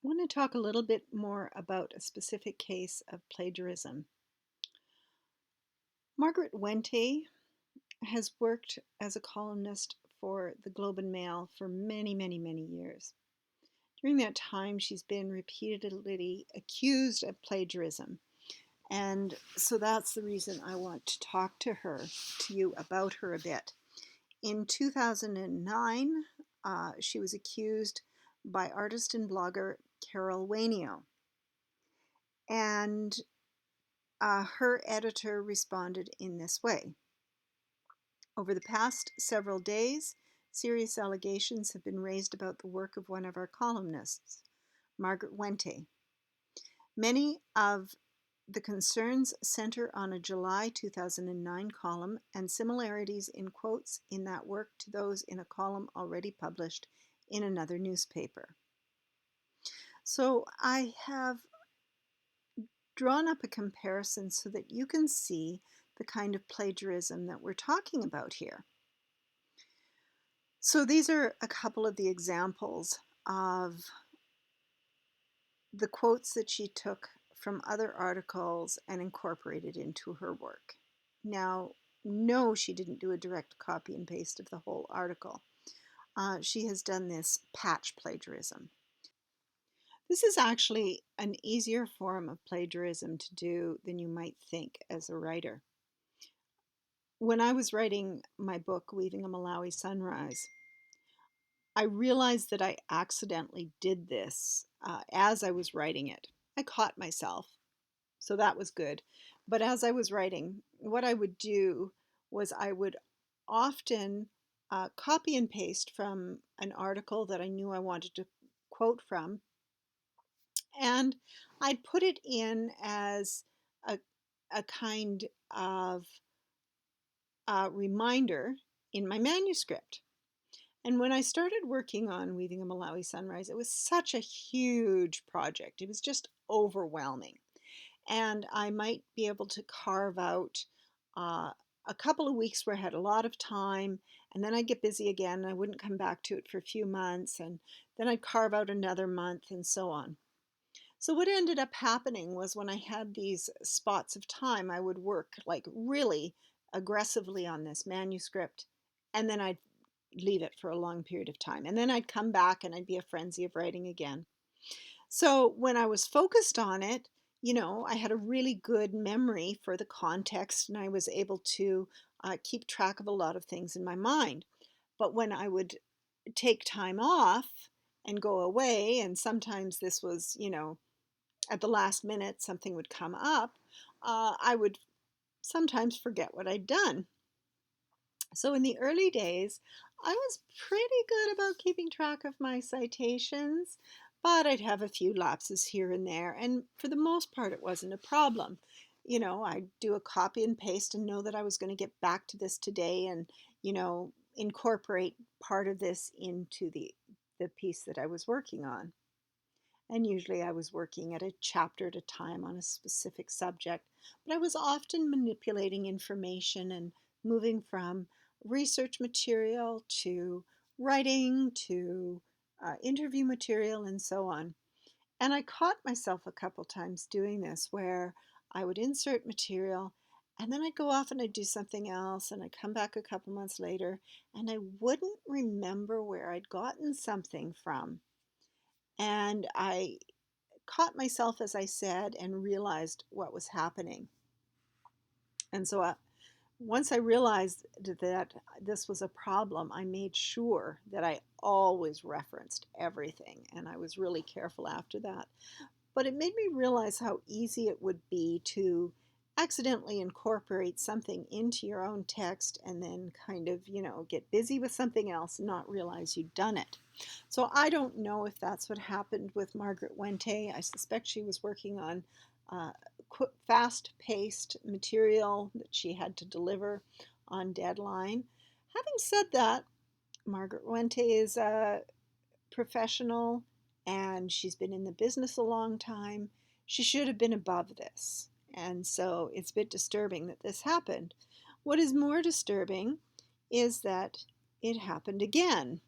I want to talk a little bit more about a specific case of plagiarism. Margaret Wente has worked as a columnist for the Globe and Mail for many, many, many years. During that time, she's been repeatedly accused of plagiarism. And so that's the reason I want to talk to you about her a bit. In 2009, she was accused by artist and blogger Carol Wainio. And her editor responded in this way. Over the past several days, serious allegations have been raised about the work of one of our columnists, Margaret Wente. Many of the concerns center on a July 2009 column and similarities in quotes in that work to those in a column already published in another newspaper. So I have drawn up a comparison so that you can see the kind of plagiarism that we're talking about here. So these are a couple of the examples of the quotes that she took from other articles and incorporated into her work. Now, no, she didn't do a direct copy and paste of the whole article. She has done this patch plagiarism. This is actually an easier form of plagiarism to do than you might think as a writer. When I was writing my book, Weaving a Malawi Sunrise, I realized that I accidentally did this as I was writing it. I caught myself, so that was good. But as I was writing, what I would do was I would often copy and paste from an article that I knew I wanted to quote from, and I'd put it in as a, a kind of reminder in my manuscript. And when I started working on Weaving a Malawi Sunrise, it was such a huge project. It was just overwhelming. And I might be able to carve out a couple of weeks where I had a lot of time, and then I'd get busy again, and I wouldn't come back to it for a few months, and then I'd carve out another month, and so on. So what ended up happening was when I had these spots of time, I would work like really aggressively on this manuscript, and then I'd leave it for a long period of time. And then I'd come back and I'd be a frenzy of writing again. So when I was focused on it, I had a really good memory for the context and I was able to keep track of a lot of things in my mind. But when I would take time off and go away, and sometimes this was, at the last minute something would come up, I would sometimes forget what I'd done. So in the early days, I was pretty good about keeping track of my citations, but I'd have a few lapses here and there, and for the most part, it wasn't a problem. I'd do a copy and paste and know that I was going to get back to this today and, incorporate part of this into the piece that I was working on. And usually I was working at a chapter at a time on a specific subject, but I was often manipulating information and moving from research material to writing to interview material and so on. And I caught myself a couple times doing this where I would insert material and then I'd go off and I'd do something else and I'd come back a couple months later and I wouldn't remember where I'd gotten something from. And I caught myself, as I said, and realized what was happening. And so once I realized that this was a problem, I made sure that I always referenced everything. And I was really careful after that. But it made me realize how easy it would be to accidentally incorporate something into your own text and then kind of, get busy with something else and not realize you'd done it. So I don't know if that's what happened with Margaret Wente. I suspect she was working on fast-paced material that she had to deliver on deadline. Having said that, Margaret Wente is a professional and she's been in the business a long time. She should have been above this. And so it's a bit disturbing that this happened. What is more disturbing is that it happened again.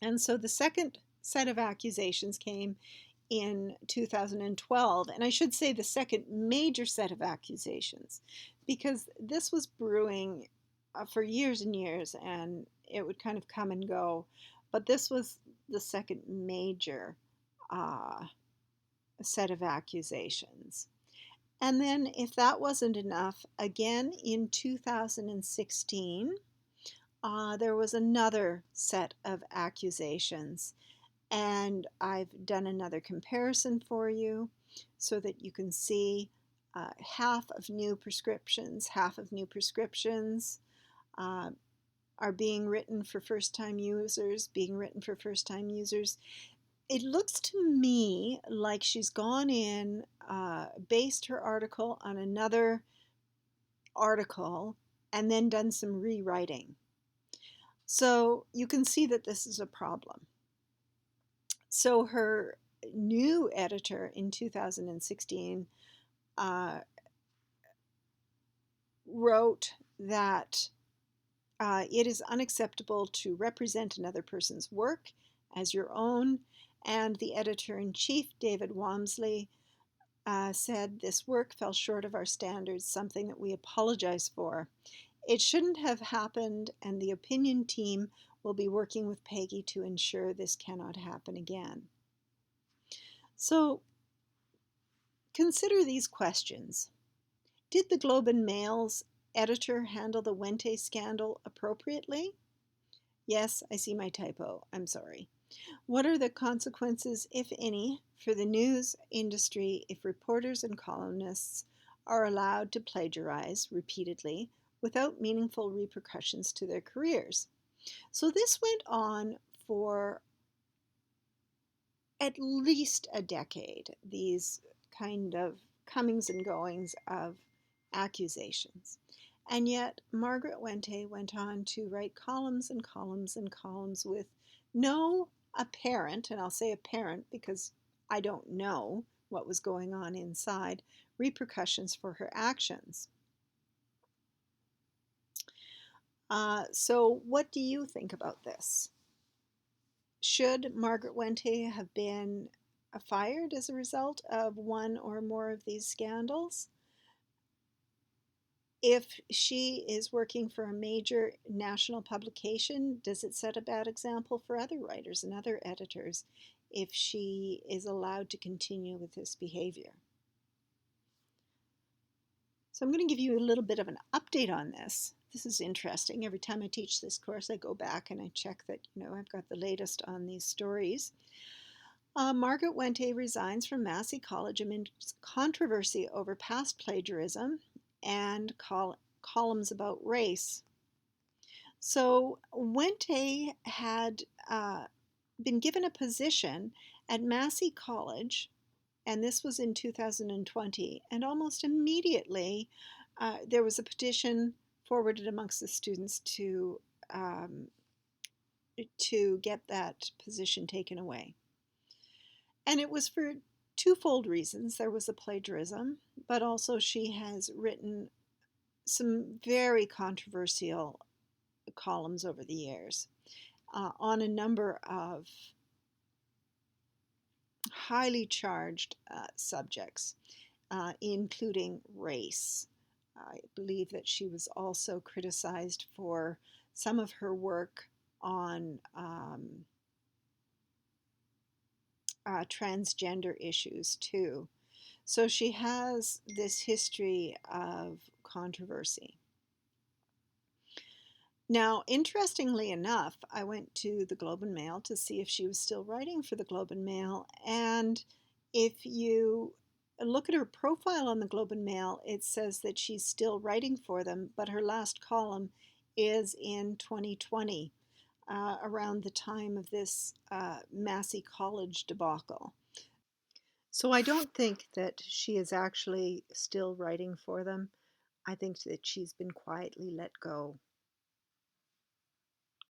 And so the second set of accusations came in 2012, and I should say the second major set of accusations, because this was brewing for years and years, and it would kind of come and go. But this was the second major uh, set of accusations. And then, if that wasn't enough, again in 2016, there was another set of accusations. And I've done another comparison for you so that you can see half of new prescriptions uh, are being written for first-time users, It looks to me like she's gone in, based her article on another article, and then done some rewriting. So you can see that this is a problem. So her new editor in 2016 uh, wrote that it is unacceptable to represent another person's work as your own, and the editor-in-chief, David Wamsley, said this work fell short of our standards, something that we apologize for. It shouldn't have happened, and the opinion team will be working with Peggy to ensure this cannot happen again. So consider these questions. Did the Globe and Mail's editor handle the Wente scandal appropriately? Yes, I see my typo. I'm sorry. What are the consequences, if any, for the news industry if reporters and columnists are allowed to plagiarize repeatedly without meaningful repercussions to their careers? So this went on for at least a decade, these kind of comings and goings of accusations. And yet, Margaret Wente went on to write columns and columns and columns with no apparent, and I'll say apparent because I don't know what was going on inside, repercussions for her actions. So, what do you think about this? Should Margaret Wente have been fired as a result of one or more of these scandals? If she is working for a major national publication, does it set a bad example for other writers and other editors if she is allowed to continue with this behavior? So I'm going to give you a little bit of an update on this. This is interesting. Every time I teach this course, I go back and I check that, I've got the latest on these stories. Margaret Wente resigns from Massey College amidst controversy over past plagiarism and columns about race. So Wente had been given a position at Massey College, and this was in 2020, and almost immediately there was a petition forwarded amongst the students um, to get that position taken away. And it was for twofold reasons. There was a plagiarism, but also she has written some very controversial columns over the years on a number of highly charged subjects, including race. I believe that she was also criticized for some of her work on transgender issues too. So she has this history of controversy. Now, interestingly enough, I went to the Globe and Mail to see if she was still writing for the Globe and Mail, and if you look at her profile on the Globe and Mail, it says that she's still writing for them, but her last column is in 2020, around the time of this Massey College debacle. So I don't think that she is actually still writing for them. I think that she's been quietly let go.